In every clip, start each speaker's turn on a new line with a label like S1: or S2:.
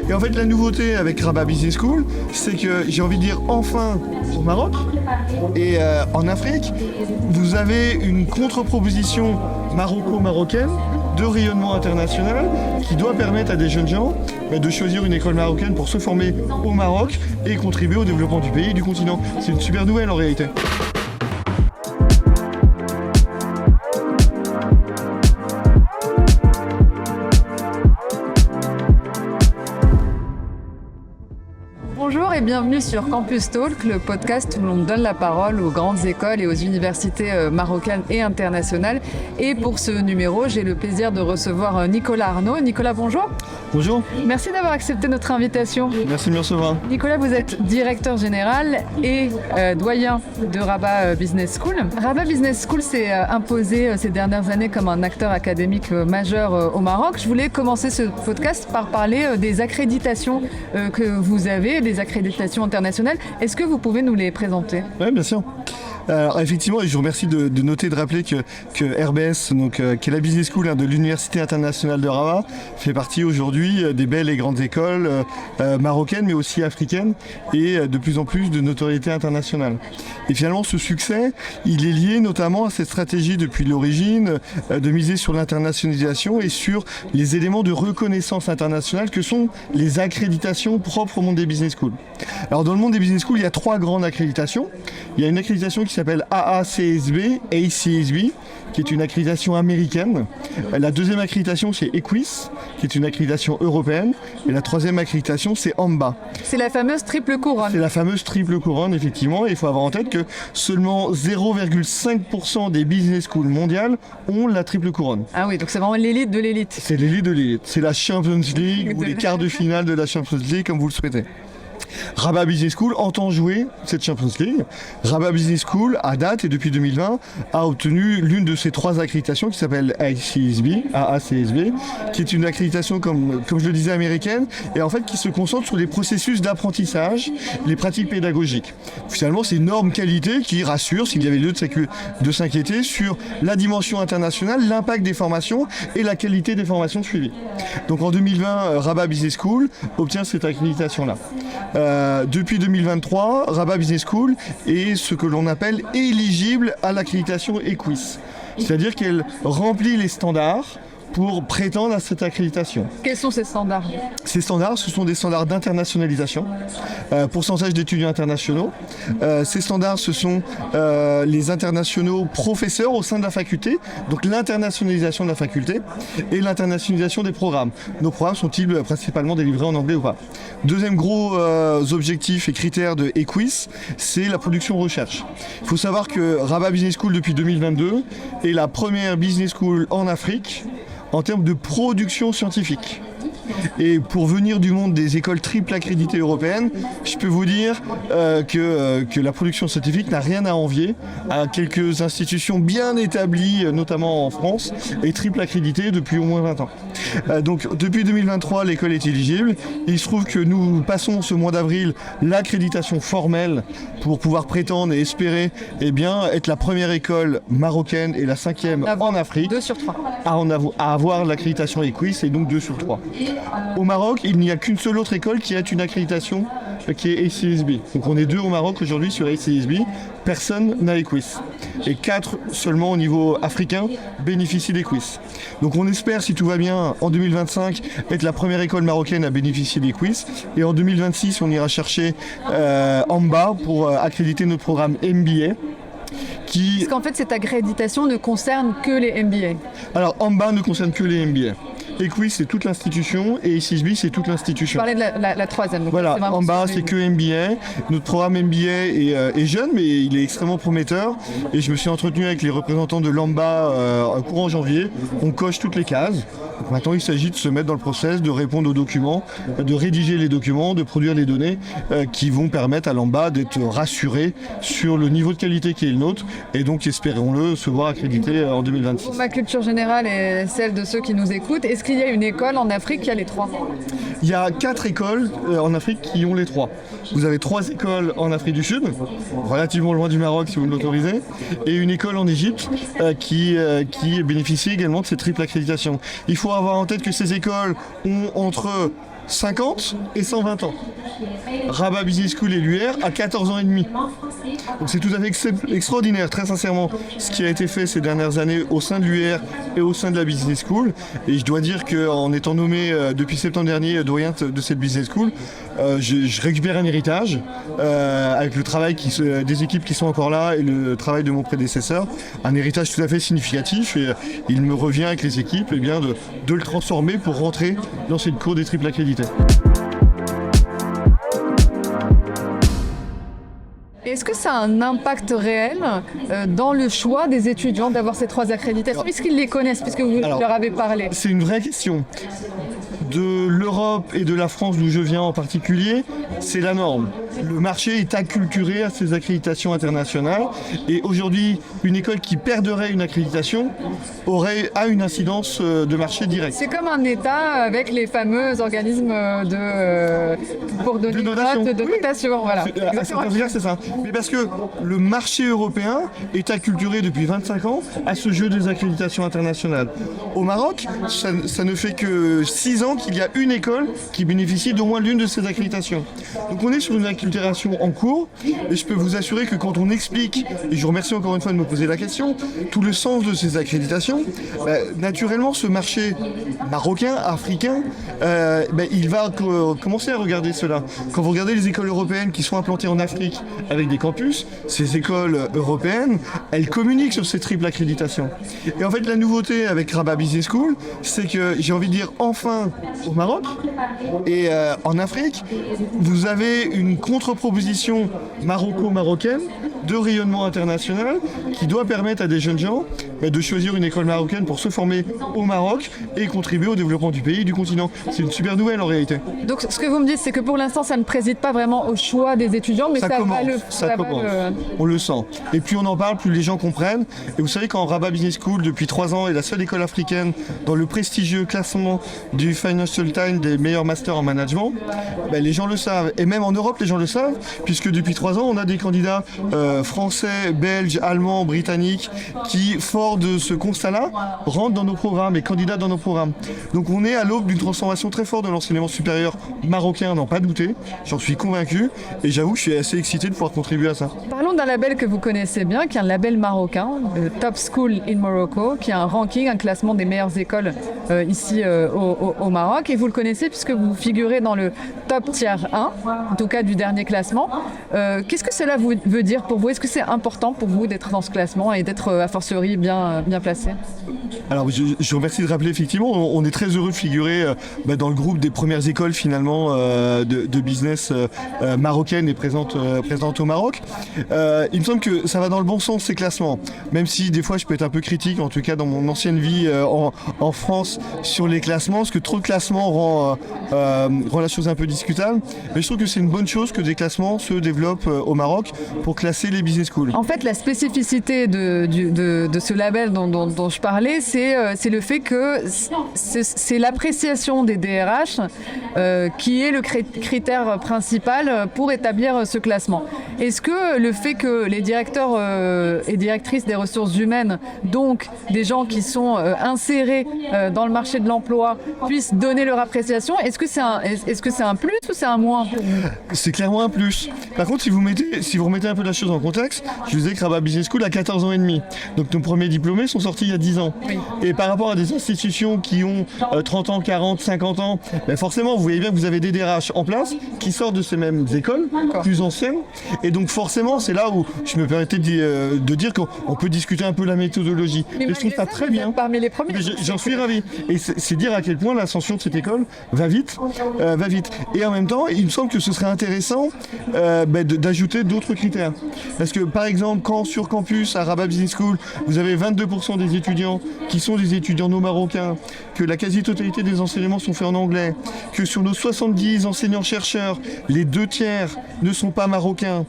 S1: Et en fait, la nouveauté avec Rabat Business School, c'est que j'ai envie de dire enfin au Maroc et en Afrique, vous avez une contre-proposition maroco-marocaine de rayonnement international qui doit permettre à des jeunes gens de choisir une école marocaine pour se former au Maroc et contribuer au développement du pays et du continent. C'est une super nouvelle en réalité.
S2: Bonjour et bienvenue sur Campus Talk, le podcast où l'on donne la parole aux grandes écoles et aux universités marocaines et internationales. Et pour ce numéro, j'ai le plaisir de recevoir Nicolas Arnaud. Nicolas, bonjour.
S1: Bonjour.
S2: Merci d'avoir accepté notre invitation.
S1: Merci de me recevoir.
S2: Nicolas, vous êtes directeur général et doyen de Rabat Business School. Rabat Business School s'est imposé ces dernières années comme un acteur académique majeur au Maroc. Je voulais commencer ce podcast par parler des accréditations que vous avez, des accréditations internationales. Est-ce que vous pouvez nous les présenter ?
S1: Oui, bien sûr. Alors effectivement, et je vous remercie de noter, de rappeler que RBS, qui est la business school de l'Université internationale de Rabat, fait partie aujourd'hui des belles et grandes écoles marocaines, mais aussi africaines, et de plus en plus de notoriété internationale. Et finalement, ce succès, il est lié notamment à cette stratégie depuis l'origine de miser sur l'internationalisation et sur les éléments de reconnaissance internationale que sont les accréditations propres au monde des business schools. Alors dans le monde des business schools, il y a 3 grandes accréditations. Il y a une accréditation qui s'appelle AACSB, ACSB, qui est une accréditation américaine. La deuxième accréditation, c'est EQUIS, qui est une accréditation européenne. Et la troisième accréditation, c'est AMBA.
S2: C'est la fameuse triple couronne.
S1: C'est la fameuse triple couronne, effectivement. Et il faut avoir en tête que seulement 0,5% des business schools mondiales ont la triple couronne.
S2: Ah oui, donc c'est vraiment l'élite de l'élite.
S1: C'est l'élite de l'élite. C'est la Champions League ou les quarts de finale de la Champions League, comme vous le souhaitez. Rabat Business School entend jouer cette Champions League. Rabat Business School, à date et depuis 2020, a obtenu l'une de ces 3 accréditations qui s'appelle AACSB, qui est une accréditation, comme je le disais, américaine, et en fait qui se concentre sur les processus d'apprentissage, les pratiques pédagogiques. Finalement, c'est une norme qualité qui rassure, s'il y avait lieu de s'inquiéter, sur la dimension internationale, l'impact des formations et la qualité des formations suivies. Donc en 2020, Rabat Business School obtient cette accréditation-là. Depuis 2023, Rabat Business School est ce que l'on appelle éligible à l'accréditation EQUIS. C'est-à-dire qu'elle remplit les standards pour prétendre à cette accréditation.
S2: Quels sont ces standards ?
S1: Ces standards, ce sont des standards d'internationalisation, pourcentage d'étudiants internationaux. Ces standards, ce sont les internationaux professeurs au sein de la faculté, donc l'internationalisation de la faculté et l'internationalisation des programmes. Nos programmes sont-ils principalement délivrés en anglais ou pas ? Deuxième gros objectif et critère de EQUIS, c'est la production recherche. Il faut savoir que Rabat Business School, depuis 2022, est la première business school en Afrique en termes de production scientifique. Et pour venir du monde des écoles triple accréditées européennes, je peux vous dire que la production scientifique n'a rien à envier à quelques institutions bien établies, notamment en France, et triple accréditées depuis au moins 20 ans. Donc depuis 2023, l'école est éligible. Il se trouve que nous passons ce mois d'avril l'accréditation formelle pour pouvoir prétendre et espérer être la première école marocaine et la 5e en Afrique
S2: 2 sur 3.
S1: à avoir l'accréditation EQUIS, et donc 2 sur 3. Au Maroc, il n'y a qu'une seule autre école qui a une accréditation qui est ACSB. Donc on est 2 au Maroc aujourd'hui sur ACSB. Personne n'a EQUIS. Et 4 seulement au niveau africain bénéficient d'EQUIS. Donc on espère, si tout va bien, en 2025, être la première école marocaine à bénéficier d'EQUIS. Et en 2026, on ira chercher AMBA pour accréditer notre programme MBA.
S2: Parce qu'en fait, cette accréditation ne concerne que les MBA.
S1: Alors, AMBA ne concerne que les MBA. EQUIS, c'est toute l'institution, et ACSB, c'est toute l'institution.
S2: Je parlais de la troisième. Donc
S1: voilà, en bas, c'est que MBA. Notre programme MBA est jeune, mais il est extrêmement prometteur. Et je me suis entretenu avec les représentants de l'AMBA courant janvier. On coche toutes les cases. Donc maintenant, il s'agit de se mettre dans le process, de répondre aux documents, de rédiger les documents, de produire les données qui vont permettre à l'AMBA d'être rassuré sur le niveau de qualité qui est le nôtre. Et donc, espérons-le, se voir accrédité en 2026.
S2: Ma culture générale est celle de ceux qui nous écoutent. Est-ce qu'il y a une école en Afrique qui a les 3 ?
S1: Il y a 4 écoles en Afrique qui ont les 3. Vous avez 3 écoles en Afrique du Sud, relativement loin du Maroc si vous me l'autorisez, et une école en Égypte qui bénéficie également de cette triple accréditation. Il faut avoir en tête que ces écoles ont entre 50 et 120 ans. Rabat Business School et l'UR à 14 ans et demi. Donc c'est tout à fait extraordinaire, très sincèrement, ce qui a été fait ces dernières années au sein de l'UR et au sein de la Business School. Et je dois dire qu'en étant nommé depuis septembre dernier doyen de cette Business School, je récupère un héritage avec le travail des équipes qui sont encore là et le travail de mon prédécesseur. Un héritage tout à fait significatif et il me revient avec les équipes eh bien, de le transformer pour rentrer dans cette cour des triples accrédités.
S2: Est-ce que ça a un impact réel dans le choix des étudiants d'avoir ces 3 accréditations, puisqu'ils les connaissent, puisque vous leur avez parlé?
S1: C'est une vraie question. De l'Europe et de la France d'où je viens en particulier, c'est la norme. Le marché est acculturé à ces accréditations internationales et aujourd'hui, une école qui perdrait une accréditation a une incidence de marché direct.
S2: C'est comme un État avec les fameux organismes pour donner une note de notation. Voilà.
S1: C'est ça. Mais parce que le marché européen est acculturé depuis 25 ans à ce jeu des accréditations internationales. Au Maroc, ça ne fait que 6 ans qu'il y a une école qui bénéficie d'au moins l'une de ces accréditations. Donc on est sur une acculturation en cours et je peux vous assurer que quand on explique, et je vous remercie encore une fois de me poser la question, tout le sens de ces accréditations, naturellement ce marché marocain, africain, il va commencer à regarder cela. Quand vous regardez les écoles européennes qui sont implantées en Afrique avec des campus, ces écoles européennes, elles communiquent sur ces triples accréditations. Et en fait la nouveauté avec Rabat Business School, c'est que j'ai envie de dire enfin au Maroc et en Afrique, vous avez une contre-proposition maroco-marocaine de rayonnement international qui doit permettre à des jeunes gens de choisir une école marocaine pour se former au Maroc et contribuer au développement du pays et du continent. C'est une super nouvelle en réalité.
S2: Donc ce que vous me dites, c'est que pour l'instant, ça ne préside pas vraiment au choix des étudiants, mais ça commence. On le sent.
S1: Et plus on en parle, plus les gens comprennent. Et vous savez qu'en Rabat Business School, depuis 3 ans, est la seule école africaine dans le prestigieux classement du Financial Times des meilleurs masters en management, les gens le savent. Et même en Europe, les gens le savent, puisque depuis 3 ans, on a des candidats français, belges, allemands, britanniques, qui, fort de ce constat-là, rentrent dans nos programmes et candidatent dans nos programmes. Donc on est à l'aube d'une transformation très forte de l'enseignement supérieur marocain, n'en pas douter. J'en suis convaincu et j'avoue que je suis assez excité de pouvoir contribuer à ça.
S2: Parlons d'un label que vous connaissez bien, qui est un label marocain, le Top School in Morocco, qui a un ranking, un classement des meilleures écoles ici au Maroc. Et vous le connaissez puisque vous figurez dans le top tier 1, en tout cas du dernier classement. Qu'est-ce que cela veut dire pour vous? Est-ce que c'est important pour vous d'être dans ce classement et d'être a fortiori bien placé?
S1: Alors je vous remercie de rappeler, effectivement, on est très heureux de figurer dans le groupe des premières écoles finalement de business marocaines et présentes au Maroc. Il me semble que ça va dans le bon sens ces classements, même si des fois je peux être un peu critique, en tout cas dans mon ancienne vie en France sur les classements, parce que trop de classements rend la chose un peu discutable, mais je trouve que c'est une bonne chose que des classements se développent au Maroc pour classer les business schools.
S2: En fait, la spécificité de ce label dont je parlais, c'est le fait que c'est l'appréciation des DRH qui est le critère principal pour établir ce classement. Est-ce que le fait que les directeurs et directrices des ressources humaines, donc des gens qui sont insérés dans le marché de l'emploi, puissent donner leur appréciation, est-ce que c'est un plus ou c'est un moins?
S1: C'est clairement un plus. Par contre, si vous remettez un peu la chose en contexte, je vous disais que Rabat Business School a 14 ans et demi. Donc nos premiers diplômés sont sortis il y a 10 ans.
S2: Oui.
S1: Et par rapport à des institutions qui ont 30 ans, 40, 50 ans, forcément, vous voyez bien que vous avez des DRH en place qui sortent de ces mêmes écoles, plus anciennes. Et donc forcément, c'est là où je me permettais de dire qu'on peut discuter un peu la méthodologie.
S2: Mais
S1: je trouve ça très bien.
S2: Parmi les premiers.
S1: J'en suis ravi. Et c'est dire à quel point l'ascension de cette école va vite. Et en même temps, il me semble que ce serait intéressant d'ajouter d'autres critères. Parce que par exemple, quand sur campus à Rabat Business School, vous avez 22% des étudiants qui sont des étudiants non marocains, que la quasi-totalité des enseignements sont faits en anglais, que sur nos 70 enseignants-chercheurs, les 2/3 ne sont pas marocains,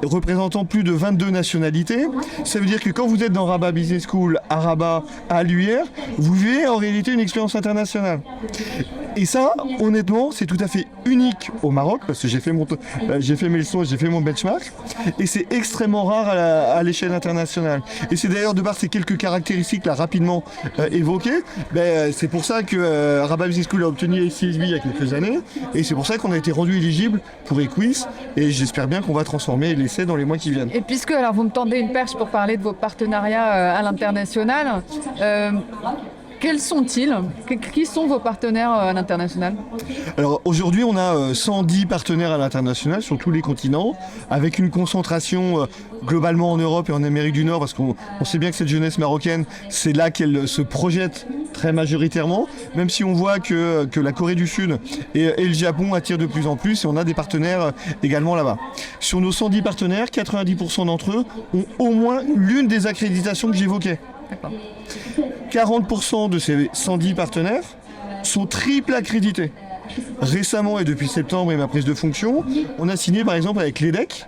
S1: représentant plus de 22 nationalités, ça veut dire que quand vous êtes dans Rabat Business School, à Rabat, à l'UR, vous vivez en réalité une expérience internationale. Et ça, honnêtement, c'est tout à fait unique au Maroc, parce que j'ai fait mes leçons, j'ai fait mon benchmark, et c'est extrêmement rare à l'échelle internationale. Et c'est d'ailleurs de par ces quelques caractéristiques là rapidement évoquées, c'est pour ça que Rabat Business School a obtenu CSB il y a quelques années, et c'est pour ça qu'on a été rendu éligible pour Equis, et j'espère bien qu'on va transformer l'essai dans les mois qui viennent.
S2: Et puisque alors vous me tendez une perche pour parler de vos partenariats à l'international, quels sont-ils ? Qui sont vos partenaires à l'international ?
S1: Alors aujourd'hui, on a 110 partenaires à l'international sur tous les continents, avec une concentration globalement en Europe et en Amérique du Nord, parce qu'on sait bien que cette jeunesse marocaine, c'est là qu'elle se projette très majoritairement, même si on voit que la Corée du Sud et le Japon attirent de plus en plus, et on a des partenaires également là-bas. Sur nos 110 partenaires, 90% d'entre eux ont au moins l'une des accréditations que j'évoquais.
S2: D'accord.
S1: 40% de ces 110 partenaires sont triple accrédités. Récemment et depuis septembre et ma prise de fonction, on a signé par exemple avec l'EDEC.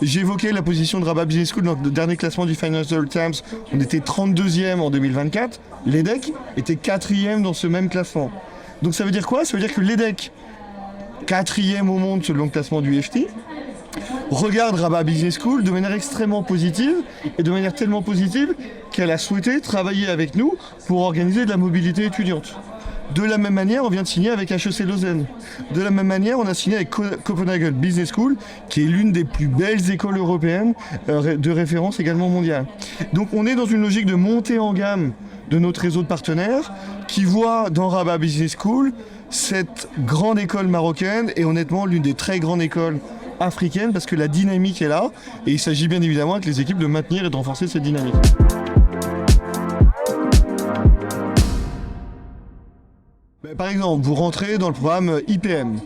S1: J'évoquais la position de Rabat Business School dans le dernier classement du Financial Times. On était 32e en 2024. L'EDEC était 4e dans ce même classement. Donc ça veut dire quoi ? Ça veut dire que l'EDEC, 4e au monde selon le classement du FT, regarde Rabat Business School de manière extrêmement positive, et de manière tellement positive qu'elle a souhaité travailler avec nous pour organiser de la mobilité étudiante. De la même manière, on vient de signer avec HEC Lausanne. De la même manière, on a signé avec Copenhagen Business School, qui est l'une des plus belles écoles européennes de référence également mondiale. Donc on est dans une logique de montée en gamme de notre réseau de partenaires qui voit dans Rabat Business School cette grande école marocaine et honnêtement l'une des très grandes écoles africaines, parce que la dynamique est là et il s'agit bien évidemment avec les équipes de maintenir et de renforcer cette dynamique. Par exemple, vous rentrez dans le programme IPM,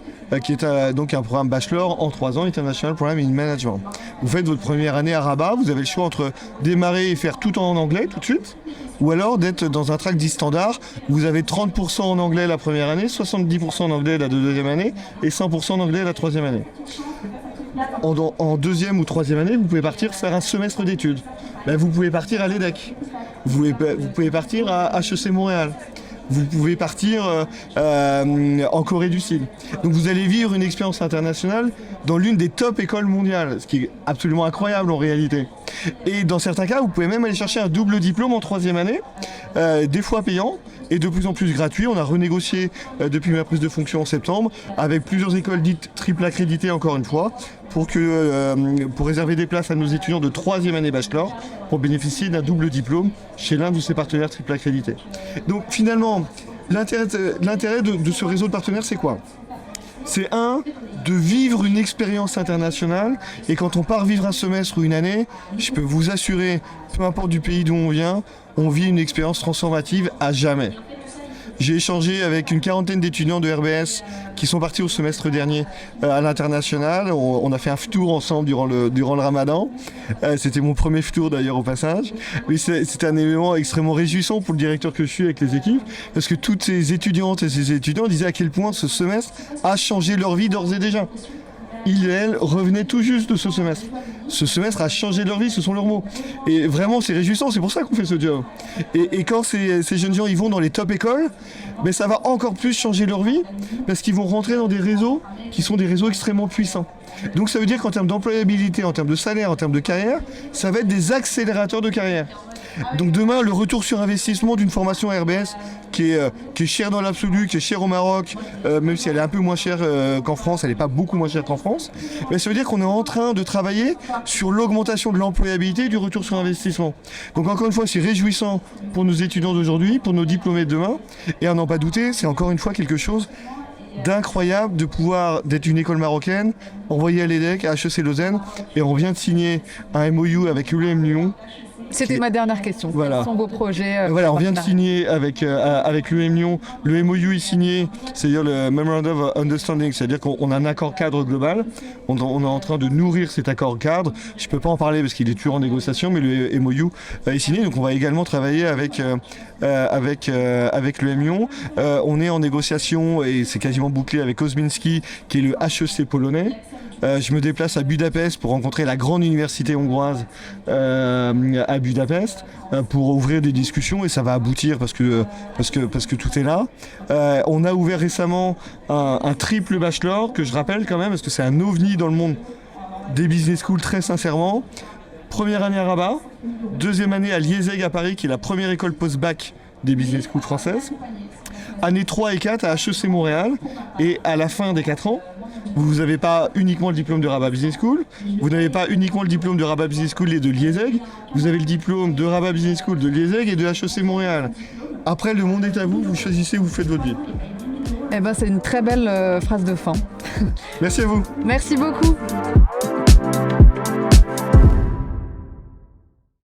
S1: qui est donc un programme bachelor en 3 ans, International Program in Management. Vous faites votre première année à Rabat, vous avez le choix entre démarrer et faire tout en anglais tout de suite, ou alors d'être dans un track dit standard, vous avez 30% en anglais la première année, 70% en anglais la deuxième année, et 100% en anglais la troisième année. En deuxième ou troisième année, vous pouvez partir faire un semestre d'études. Vous pouvez partir à l'EDEC, vous pouvez partir à HEC Montréal. Vous pouvez partir en Corée du Sud. Donc vous allez vivre une expérience internationale dans l'une des top écoles mondiales, ce qui est absolument incroyable en réalité. Et dans certains cas, vous pouvez même aller chercher un double diplôme en troisième année, des fois payant et de plus en plus gratuit. On a renégocié depuis ma prise de fonction en septembre avec plusieurs écoles dites triple accréditées encore une fois, pour réserver des places à nos étudiants de troisième année bachelor pour bénéficier d'un double diplôme chez l'un de ces partenaires triple accrédités. Donc finalement, l'intérêt de ce réseau de partenaires, c'est quoi ? C'est de vivre une expérience internationale, et quand on part vivre un semestre ou une année, je peux vous assurer, peu importe du pays d'où on vient, on vit une expérience transformative à jamais. J'ai échangé avec une quarantaine d'étudiants de RBS qui sont partis au semestre dernier à l'international. On a fait un tour ensemble durant le ramadan. C'était mon premier tour d'ailleurs au passage. Mais c'était un événement extrêmement réjouissant pour le directeur que je suis avec les équipes, parce que toutes ces étudiantes et ces étudiants disaient à quel point ce semestre a changé leur vie d'ores et déjà. Ils et elles revenaient tout juste de ce semestre. Ce semestre a changé leur vie, ce sont leurs mots. Et vraiment, c'est réjouissant, c'est pour ça qu'on fait ce job. Et quand ces jeunes gens ils vont dans les top écoles, ça va encore plus changer leur vie, parce qu'ils vont rentrer dans des réseaux qui sont des réseaux extrêmement puissants. Donc ça veut dire qu'en termes d'employabilité, en termes de salaire, en termes de carrière, ça va être des accélérateurs de carrière. Donc demain, le retour sur investissement d'une formation RBS qui est chère dans l'absolu, qui est chère au Maroc, même si elle est un peu moins chère qu'en France, elle n'est pas beaucoup moins chère qu'en France, ça veut dire qu'on est en train de travailler sur l'augmentation de l'employabilité et du retour sur investissement. Donc encore une fois, c'est réjouissant pour nos étudiants d'aujourd'hui, pour nos diplômés de demain, et à n'en pas douter, c'est encore une fois quelque chose d'incroyable d'être une école marocaine, envoyée à l'EDEC, à HEC Lausanne, et on vient de signer un MOU avec l'ULM Lyon.
S2: C'était ma dernière question.
S1: Voilà.
S2: Quels sont vos projets
S1: on vient de signer avec l'UM Lyon. Le MOU est signé, c'est-à-dire le Memorandum of Understanding, c'est-à-dire qu'on a un accord cadre global. On est en train de nourrir cet accord cadre. Je ne peux pas en parler parce qu'il est toujours en négociation, mais le MOU est signé. Donc on va également travailler avec l'UM Lyon. On est en négociation, et c'est quasiment bouclé, avec Kozminski, qui est le HEC polonais. Je me déplace à Budapest pour rencontrer la grande université hongroise à Budapest pour ouvrir des discussions et ça va aboutir parce que tout est là. On a ouvert récemment un triple bachelor que je rappelle quand même parce que c'est un ovni dans le monde des business schools très sincèrement. Première année à Rabat, deuxième année à Liezeg à Paris qui est la première école post-bac des business schools françaises. Année 3 et 4 à HEC Montréal et à la fin des 4 ans, vous n'avez pas uniquement le diplôme de Rabat Business School, vous n'avez pas uniquement le diplôme de Rabat Business School et de Liezeg, vous avez le diplôme de Rabat Business School, de Liezeg et de HEC Montréal. Après, le monde est à vous, vous choisissez, vous faites votre vie.
S2: Eh ben, c'est une très belle phrase de fin.
S1: Merci à vous.
S2: Merci beaucoup.